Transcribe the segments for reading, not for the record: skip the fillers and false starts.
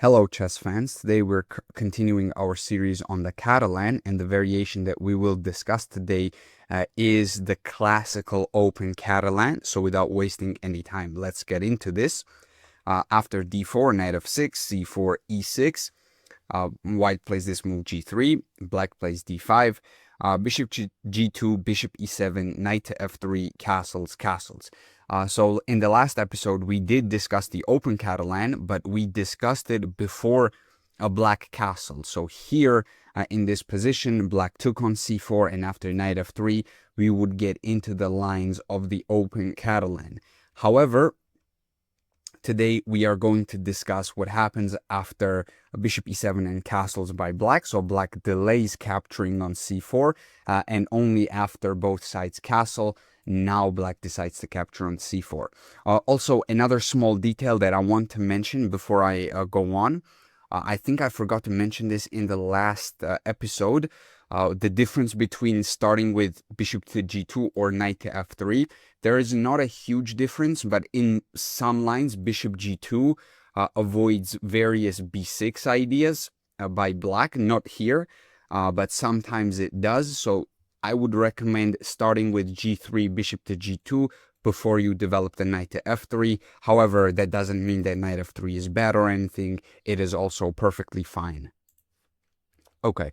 Hello, chess fans. Today we're continuing our series on the Catalan, and the variation that we will discuss today is the classical open Catalan. So without wasting any time, let's get into this. After d4, knight f6, c4, e6, white plays this move g3, black plays d5, bishop g2, bishop e7, knight to f3, castles, castles. So in the last episode, we did discuss the open Catalan, but we discussed it before a black castle. So here in this position, black took on c4, and after knight f3, we would get into the lines of the open Catalan. However, today we are going to discuss what happens after bishop e7 and castles by black. So black delays capturing on c4, and only after both sides castle, now black decides to capture on c4. Also, another small detail that I want to mention before I go on. I think I forgot to mention this in the last episode. The difference between starting with bishop to g2 or knight to f3. There is not a huge difference, but in some lines, bishop g2 avoids various b6 ideas by black. Not here, but sometimes it does. So I would recommend starting with g3, bishop to g2, before you develop the knight to f3. However, that doesn't mean that knight f3 is bad or anything. It is also perfectly fine. Okay.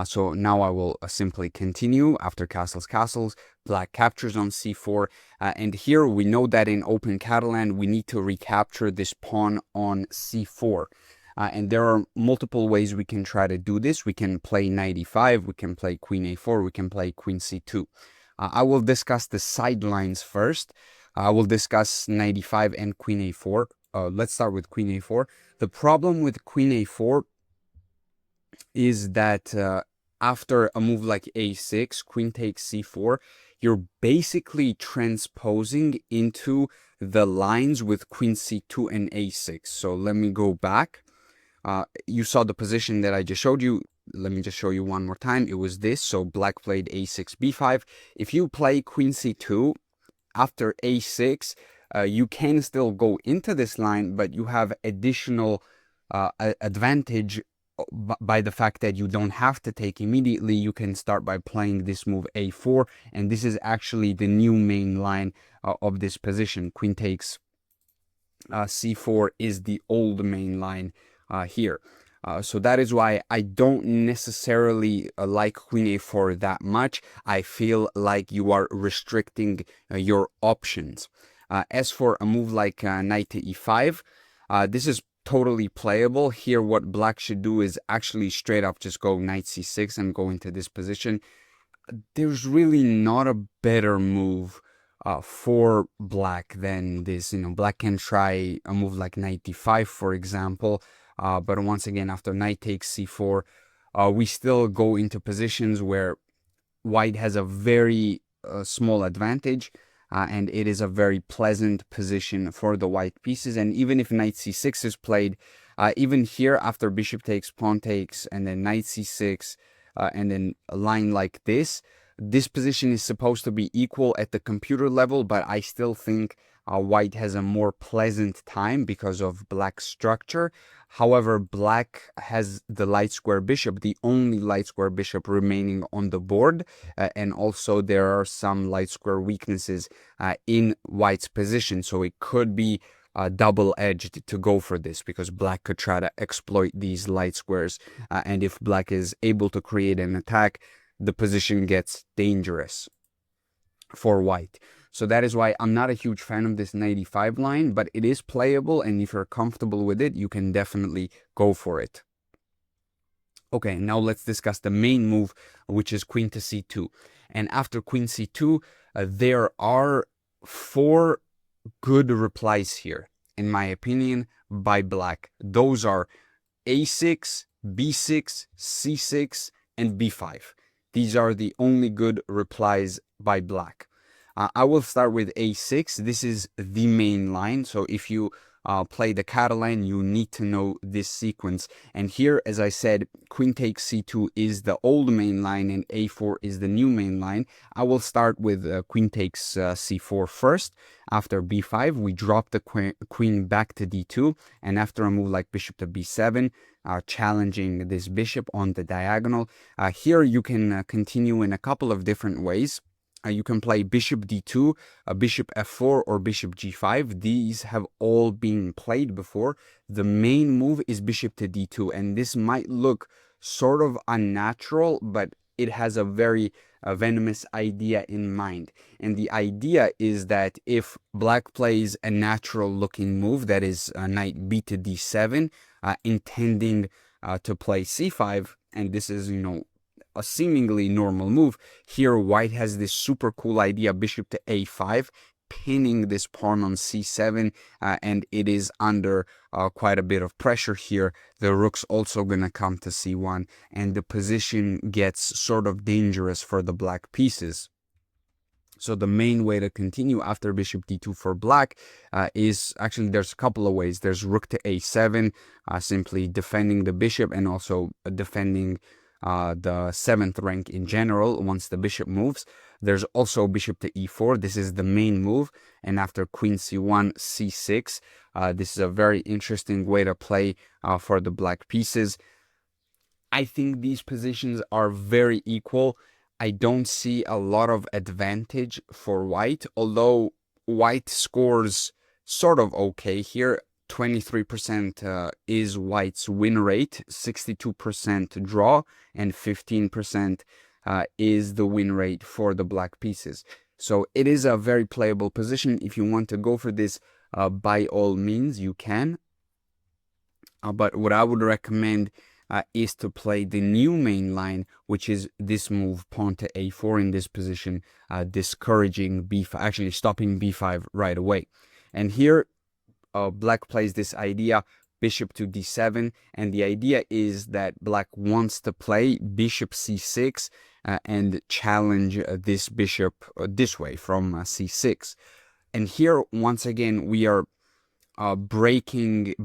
So now I will simply continue. After castles, castles, black captures on c4. And here we know that in open Catalan, we need to recapture this pawn on c4. And there are multiple ways we can try to do this. We can play knight e5, we can play queen a4, we can play queen c2. I will discuss the sidelines first. I will discuss knight e5 and queen a4. Let's start with queen a4. The problem with queen a4 is that after a move like a6, queen takes c4, you're basically transposing into the lines with queen c2 and a6. So let me go back. You saw the position that I just showed you. Let me just show you one more time. It was this. So black played a6, b5. If you play queen c2 after a6, you can still go into this line, but you have additional advantage by the fact that you don't have to take immediately. You can start by playing this move a4, and this is actually the new main line of this position. Queen takes c4 is the old main line here. So that is why I don't necessarily like queen a4 that much. I feel like you are restricting your options. As for a move like knight to e5, this is totally playable. Here what black should do is actually straight up just go knight c6 and go into this position. There's really not a better move for black than this. Black can try a move like knight d5, for example. But once again, after knight takes c4, we still go into positions where white has a very small advantage, and it is a very pleasant position for the white pieces. And even if knight c6 is played, even here after bishop takes, pawn takes, and then knight c6, and then a line like this position is supposed to be equal at the computer level, but I still think white has a more pleasant time because of black's structure. However, black has the light square bishop, the only light square bishop remaining on the board, and also there are some light square weaknesses in white's position, so it could be double-edged to go for this, because black could try to exploit these light squares, and if black is able to create an attack, the position gets dangerous for white. So that is why I'm not a huge fan of this knight e5 line, but it is playable, and if you're comfortable with it, you can definitely go for it. Okay, now let's discuss the main move, which is queen to c2. And after queen c2, there are 4 good replies here, in my opinion, by black. Those are a6, b6, c6, and b5. These are the only good replies by black. I will start with a6. This is the main line. So if you play the Catalan, you need to know this sequence. And here, as I said, queen takes c2 is the old main line and a4 is the new main line. I will start with queen takes c4 first. After b5, we drop the queen back to d2, and after a move like bishop to b7, challenging this bishop on the diagonal. Here you can continue in a couple of different ways. You can play bishop d2, bishop f4, or bishop g5. These have all been played before. The main move is bishop to d2, and this might look sort of unnatural, but it has a very venomous idea in mind. And the idea is that if black plays a natural looking move, that is knight b to d7, intending to play c5, and this is, a seemingly normal move, here white has this super cool idea, bishop to a5, pinning this pawn on c7, and it is under quite a bit of pressure here. The rook's also gonna come to c1, and the position gets sort of dangerous for the black pieces. So the main way to continue after bishop d2 for black is actually, there's a couple of ways. There's rook to a7, simply defending the bishop and also defending the 7th rank in general once the bishop moves. There's also bishop to e4. This is the main move. And after queen c1, c6, this is a very interesting way to play for the black pieces. I think these positions are very equal. I don't see a lot of advantage for white, although white scores sort of okay here. 23% is white's win rate, 62% draw, and 15% is the win rate for the black pieces. So it is a very playable position. If you want to go for this, by all means, you can. But what I would recommend is to play the new main line, which is this move, pawn to a4 in this position, discouraging b5, actually stopping b5 right away. And here, black plays this idea, bishop to d7, and the idea is that black wants to play bishop c6 and challenge this bishop this way from c6. And here, once again, we are branching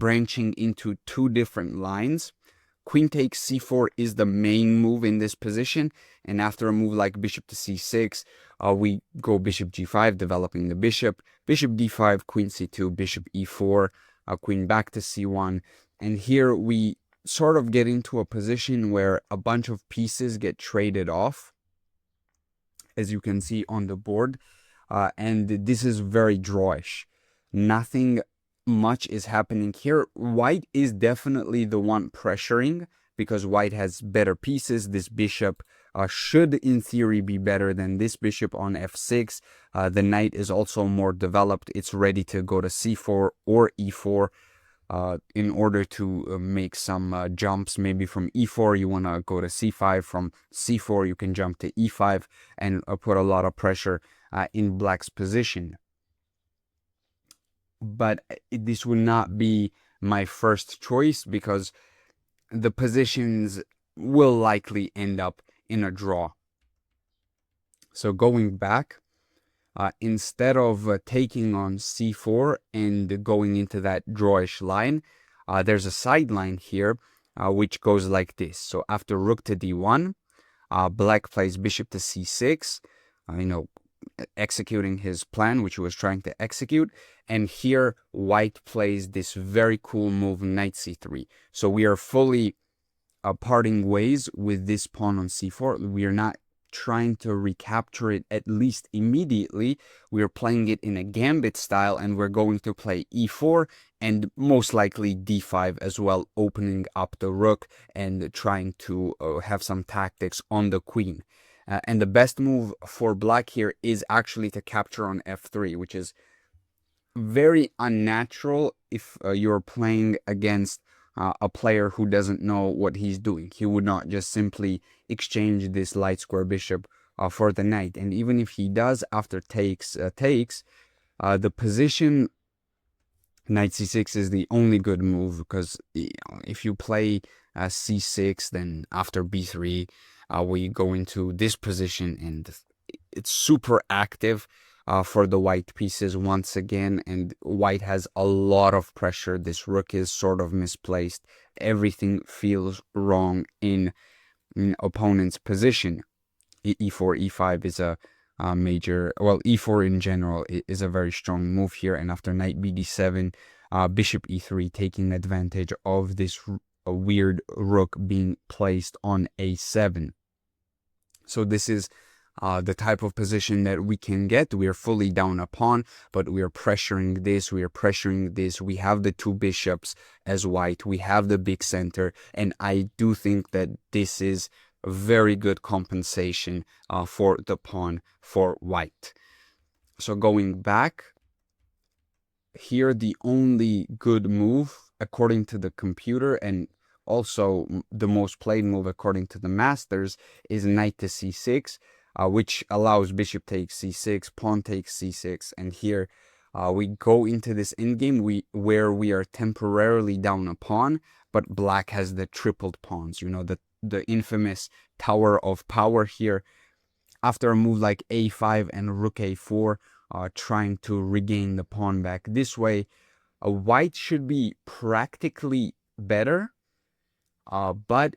into two different lines. Queen takes c4 is the main move in this position, and after a move like bishop to c6, we go bishop g5, developing the bishop, bishop d5, queen c2, bishop e4, queen back to c1, and here we sort of get into a position where a bunch of pieces get traded off, as you can see on the board, and this is very drawish. Nothing much is happening here. White is definitely the one pressuring because white has better pieces. This bishop should in theory be better than this bishop on f6. The knight is also more developed. It's ready to go to c4 or e4 in order to make some jumps. Maybe from e4 you want to go to c5, from c4 you can jump to e5 and put a lot of pressure in black's position. But this would not be my first choice because the positions will likely end up in a draw. So going back, instead of taking on c4 and going into that drawish line, there's a sideline here which goes like this. So after rook to d1, black plays bishop to c6, executing his plan, which he was trying to execute. And here, white plays this very cool move, knight c3. So we are fully parting ways with this pawn on c4. We are not trying to recapture it at least immediately. We are playing it in a gambit style, and we're going to play e4 and most likely d5 as well, opening up the rook and trying to have some tactics on the queen. And the best move for black here is actually to capture on f3, which is very unnatural if you're playing against a player who doesn't know what he's doing. He would not just simply exchange this light square bishop for the knight. And even if he does, after takes, the position knight c6 is the only good move, because if you play c6, then after b3, we go into this position and it's super active. for the white pieces once again, and white has a lot of pressure. This rook is sort of misplaced. Everything feels wrong in opponent's position. E4, E5 is a major, well, E4 in general is a very strong move here. And after knight BD7, bishop E3, taking advantage of this weird rook being placed on A7. So this is the type of position that we can get. We are fully down a pawn, but we are pressuring this, we are pressuring this. We have the two bishops as white, we have the big center, and I do think that this is a very good compensation for the pawn for white. So going back, here the only good move according to the computer, and also the most played move according to the masters, is knight to c6, which allows bishop takes c6, pawn takes c6, and here we go into this endgame where we are temporarily down a pawn, but black has the tripled pawns, you know, the infamous tower of power here. After a move like a5 and rook a4, trying to regain the pawn back this way, white should be practically better, but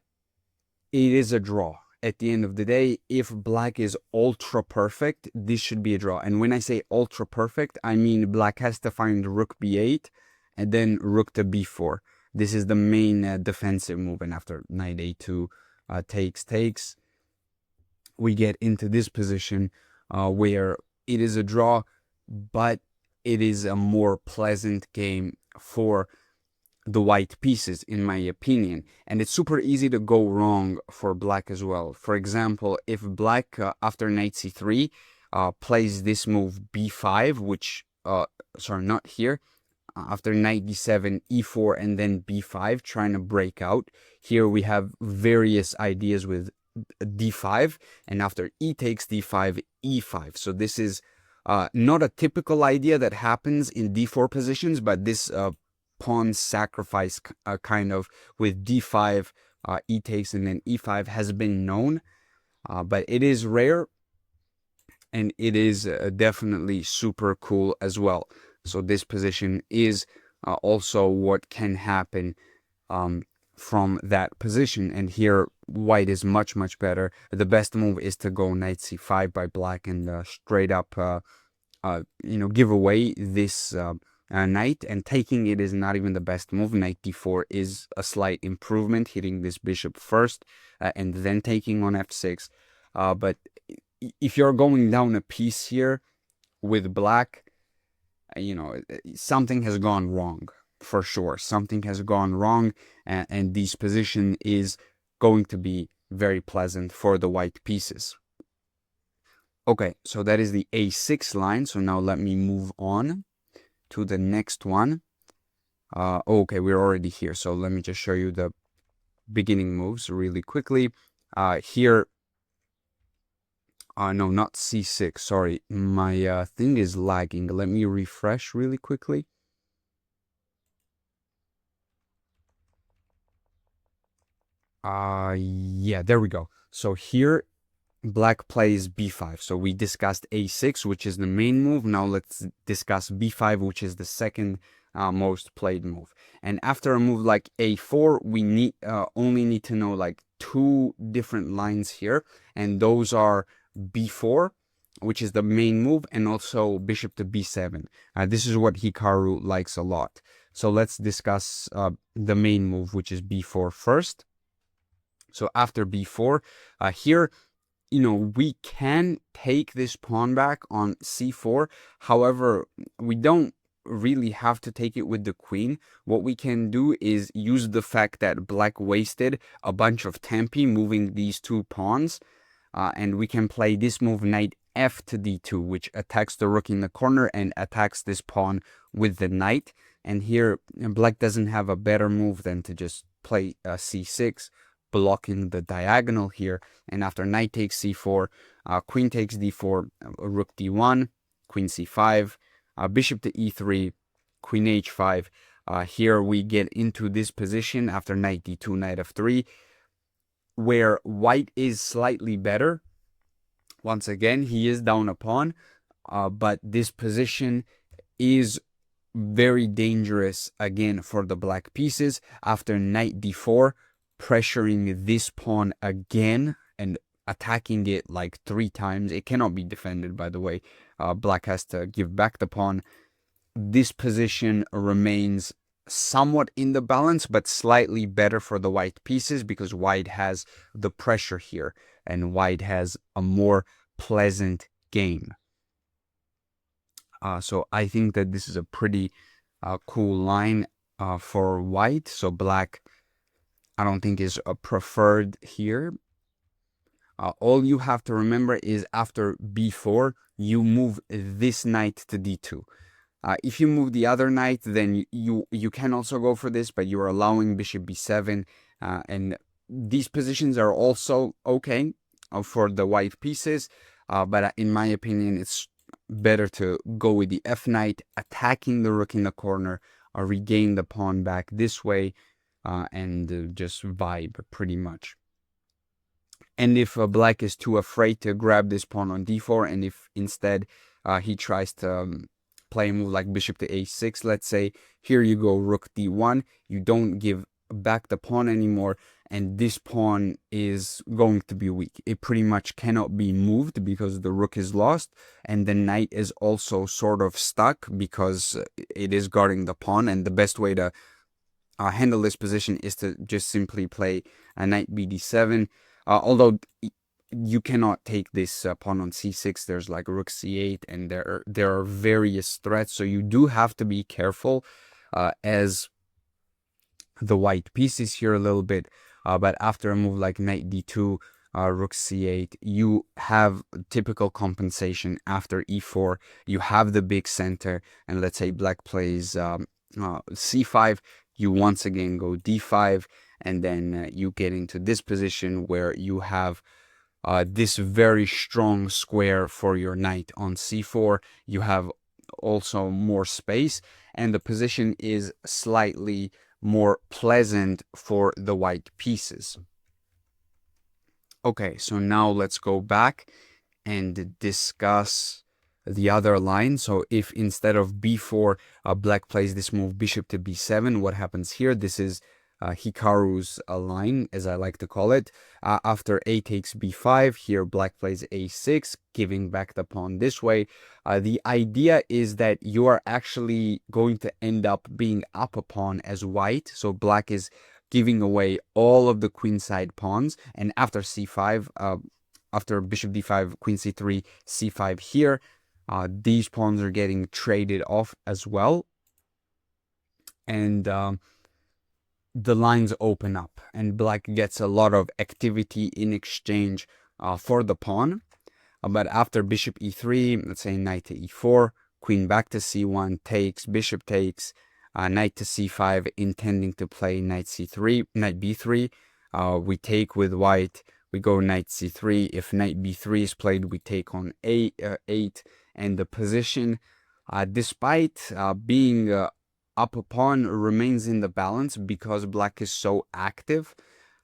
it is a draw. At the end of the day, if black is ultra perfect, this should be a draw. And when I say ultra perfect, I mean black has to find rook b8 and then rook to b4. This is the main defensive move. And after knight a2 takes, we get into this position where it is a draw, but it is a more pleasant game for the white pieces, in my opinion. And it's super easy to go wrong for black as well. For example, if black after knight c3 plays this move b5, which sorry, not here, after knight d7, e4, and then b5, trying to break out. Here we have various ideas with d5, and after e takes d5, e5. So this is not a typical idea that happens in d4 positions, but this pawn sacrifice kind of with d5, e takes, and then e5 has been known, but it is rare, and it is definitely super cool as well. So this position is also what can happen from that position. And here white is much better. The best move is to go knight c5 by black and straight up give away this knight, and taking it is not even the best move. Knight d4 is a slight improvement, hitting this bishop first and then taking on f6. But if you're going down a piece here with black, something has gone wrong for sure. Something has gone wrong, and this position is going to be very pleasant for the white pieces. Okay, so that is the a6 line. So now let me move on to the next one. Okay, we're already here. So let me just show you the beginning moves really quickly. Here, no, not c6. Sorry, my thing is lagging. Let me refresh really quickly. Yeah, there we go. So here black plays b5. So we discussed a6, which is the main move. Now let's discuss b5, which is the second most played move. And after a move like a4, we only need to know like two different lines here, and those are b4, which is the main move, and also bishop to b7. This is what Hikaru likes a lot. So let's discuss the main move, which is b4 first. So after b4, here, we can take this pawn back on c4. However, we don't really have to take it with the queen. What we can do is use the fact that black wasted a bunch of tempi moving these two pawns, and we can play this move knight f to d2, which attacks the rook in the corner and attacks this pawn with the knight. And here black doesn't have a better move than to just play c6, blocking the diagonal here. And after knight takes c4, queen takes d4, rook d1, queen c5, bishop to e3, queen h5. Here we get into this position after knight d2, knight f3, where white is slightly better. Once again, he is down a pawn, but this position is very dangerous again for the black pieces. After knight d4, pressuring this pawn again and attacking it like 3 times. It cannot be defended, by the way. Black has to give back the pawn. This position remains somewhat in the balance, but slightly better for the white pieces because white has the pressure here and white has a more pleasant game. So I think that this is a pretty cool line for white. So black, I don't think is a preferred here. All you have to remember is after b4, you move this knight to d2. If you move the other knight, then you can also go for this, but you're allowing bishop b7. And these positions are also okay for the white pieces. But in my opinion, it's better to go with the f knight, attacking the rook in the corner, regain the pawn back this way, and just vibe pretty much. And if black is too afraid to grab this pawn on d4, and if instead he tries to play a move like bishop to a6, let's say, here you go rook d1, you don't give back the pawn anymore, and this pawn is going to be weak. It pretty much cannot be moved because the rook is lost, and the knight is also sort of stuck because it is guarding the pawn, and the best way to handle this position is to just simply play a knight bd7. Although you cannot take this pawn on c6, there's like rook c8, and there are various threats, so you do have to be careful as the white pieces here a little bit. But after a move like knight d2, rook c8, you have typical compensation. After e4, you have the big center, and let's say black plays c5, you once again go d5, and then you get into this position where you have this very strong square for your knight on c4. You have also more space, and the position is slightly more pleasant for the white pieces. Okay, so now let's go back and discuss the other line. So if instead of b4, black plays this move bishop to b7, what happens here? This is Hikaru's line, as I like to call it. After a takes b5, here black plays a6, giving back the pawn this way. The idea is that you are actually going to end up being up a pawn as white. So black is giving away all of the queenside pawns. And after c5, after bishop d5, queen c3, c5 here, these pawns are getting traded off as well. And the lines open up, and black gets a lot of activity in exchange for the pawn. But after bishop e3, let's say knight to e4, queen back to c1, takes, bishop takes, knight to c5, intending to play knight c3, knight b3. We take with white, we go knight c3. If knight b3 is played, we take on a8, and the position, despite being up a pawn, remains in the balance because black is so active.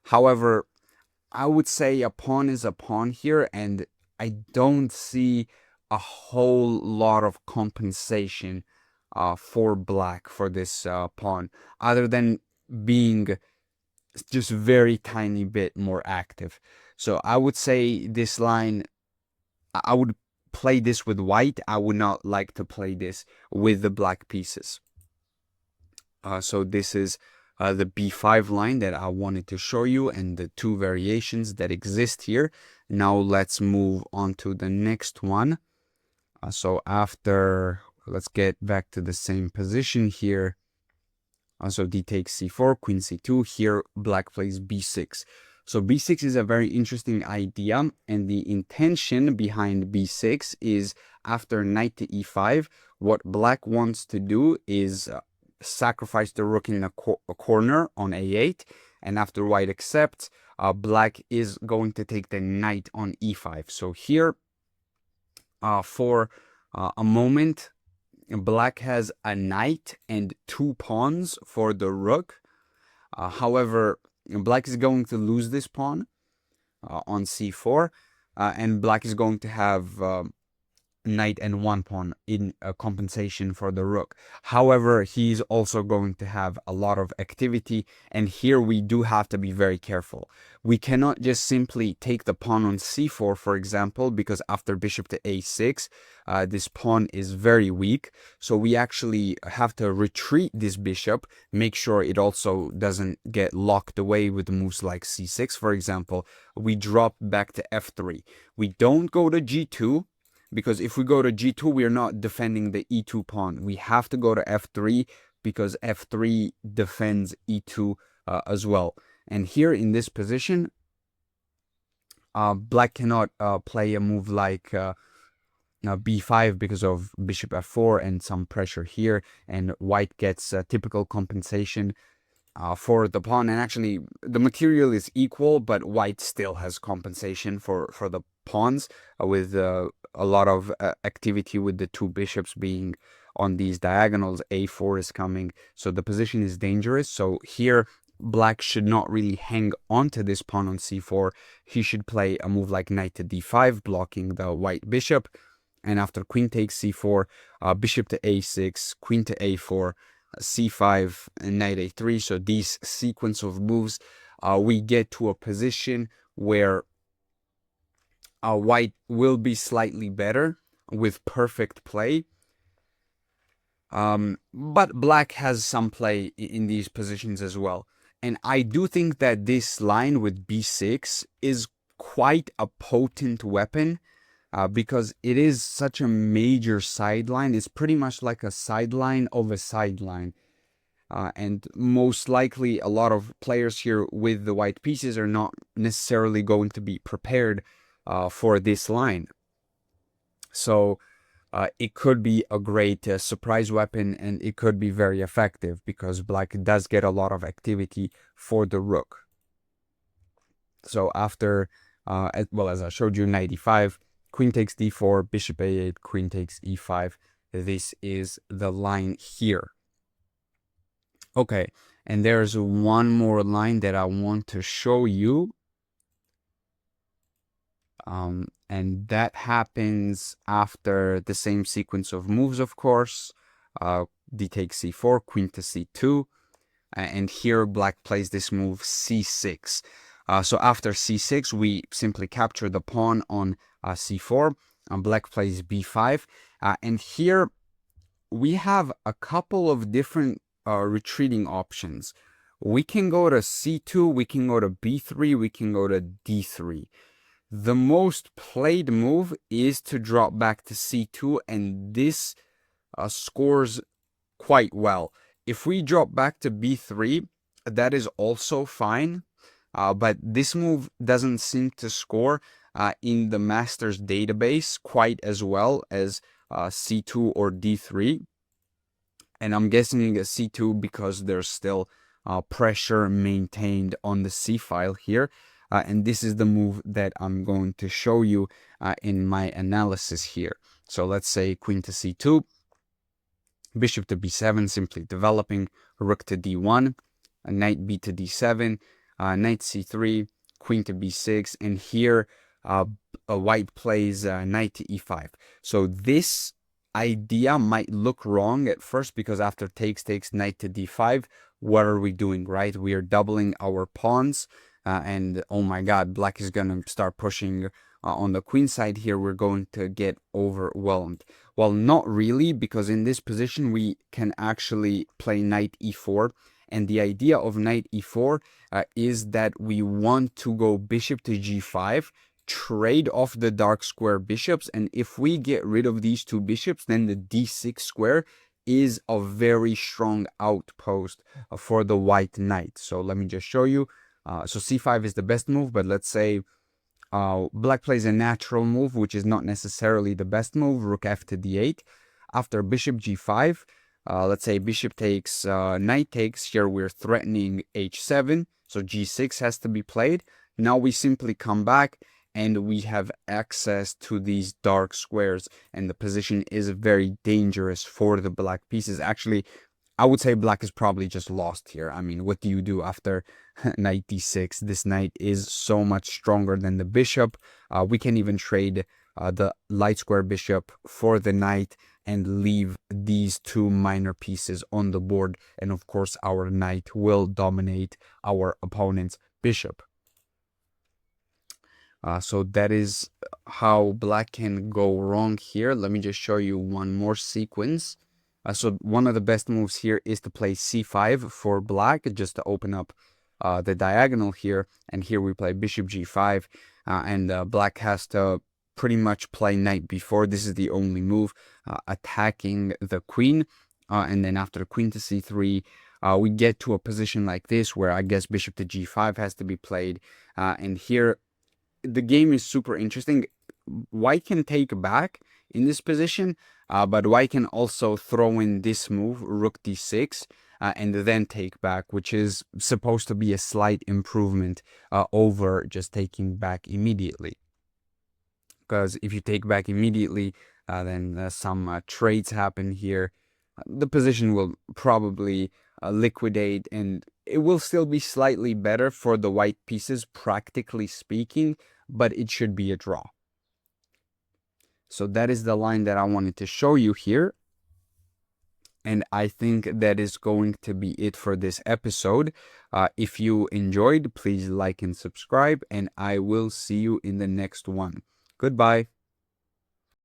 However, I would say a pawn is a pawn here, and I don't see a whole lot of compensation for black for this pawn, other than being just very tiny bit more active. So I would say this line, I would play this with white. I would not like to play this with the black pieces. So this is the b5 line that I wanted to show you, and the two variations that exist here. Now let's move on to the next one. So after, let's get back to the same position here. So d takes c4, queen c2. Here black plays b6. So b6 is a very interesting idea, and the intention behind b6 is after knight to e5, what black wants to do is sacrifice the rook in a corner on a8, and after white accepts, black is going to take the knight on e5. So here, for a moment, black has a knight and 2 pawns for the rook. However, black is going to lose this pawn on c4, and black is going to have knight and one pawn in compensation for the rook. However, he's also going to have a lot of activity, and here we do have to be very careful. We cannot just simply take the pawn on c4, for example, because after bishop to a6, this pawn is very weak. So we actually have to retreat this bishop, make sure it also doesn't get locked away with moves like c6, for example. We drop back to f3. We don't go to g2, because if we go to g2, we're not defending the e2 pawn. We have to go to f3 because f3 defends e2 as well. And here in this position, black cannot play a move like b5 because of bishop f4 and some pressure here, and white gets typical compensation for the pawn. And actually the material is equal, but white still has compensation for the pawns with a lot of activity with the two bishops being on these diagonals. a4 is coming, so the position is dangerous. So here black should not really hang on to this pawn on c4. He should play a move like knight to d5, blocking the white bishop. And after queen takes c4, bishop to a6, queen to a4, c5, and knight a3. So these sequence of moves, we get to a position where white will be slightly better with perfect play. But black has some play in these positions as well. And I do think that this line with b6 is quite a potent weapon, because it is such a major sideline. It's pretty much like a sideline of a sideline. And most likely a lot of players here with the white pieces are not necessarily going to be prepared for this line. So it could be a great surprise weapon, and it could be very effective because black does get a lot of activity for the rook. So after, as I showed you, knight e5, queen takes d4, bishop a8, queen takes e5. This is the line here. Okay, and there's one more line that I want to show you. And that happens after the same sequence of moves, of course. D takes c4, queen to c2. And here black plays this move c6. So after c6, we simply capture the pawn on c4. Black plays b5. And here we have a couple of different retreating options. We can go to c2, we can go to b3, we can go to d3. The most played move is to drop back to c2, and this scores quite well. If we drop back to b3, that is also fine, but this move doesn't seem to score in the master's database quite as well as c2 or d3. And I'm guessing c2 because there's still pressure maintained on the c file here. And this is the move that I'm going to show you in my analysis here. So let's say queen to c2, bishop to b7, simply developing, rook to d1, knight b to d7, knight c3, queen to b6, and here white plays knight to e5. So this idea might look wrong at first, because after takes knight to d5, what are we doing, right? We are doubling our pawns. And oh my god, black is going to start pushing on the queen side here. We're going to get overwhelmed. Well, not really, because in this position we can actually play knight e4. And the idea of knight e4 is that we want to go bishop to g5, trade off the dark square bishops. And if we get rid of these two bishops, then the d6 square is a very strong outpost for the white knight. So let me just show you. So c5 is the best move, but let's say black plays a natural move, which is not necessarily the best move, rook f to d8. After bishop g5, let's say bishop takes, knight takes, here we're threatening h7, so g6 has to be played. Now we simply come back and we have access to these dark squares, and the position is very dangerous for the black pieces. Actually, I would say black is probably just lost here. I mean, what do you do after knight d6? This knight is so much stronger than the bishop. We can even trade the light square bishop for the knight and leave these two minor pieces on the board. And of course, our knight will dominate our opponent's bishop. So that is how black can go wrong here. Let me just show you one more sequence. So one of the best moves here is to play c5 for black, just to open up the diagonal here. And here we play bishop g5, and black has to pretty much play knight b4. This is the only move, attacking the queen. And then after the queen to c3, we get to a position like this where I guess bishop to g5 has to be played. And here the game is super interesting. White can take back in this position, but white can also throw in this move, rook d6, and then take back, which is supposed to be a slight improvement over just taking back immediately. Because if you take back immediately, then some trades happen here. The position will probably liquidate, and it will still be slightly better for the white pieces, practically speaking, but it should be a draw. So that is the line that I wanted to show you here. And I think that is going to be it for this episode. If you enjoyed, please like and subscribe, and I will see you in the next one. Goodbye.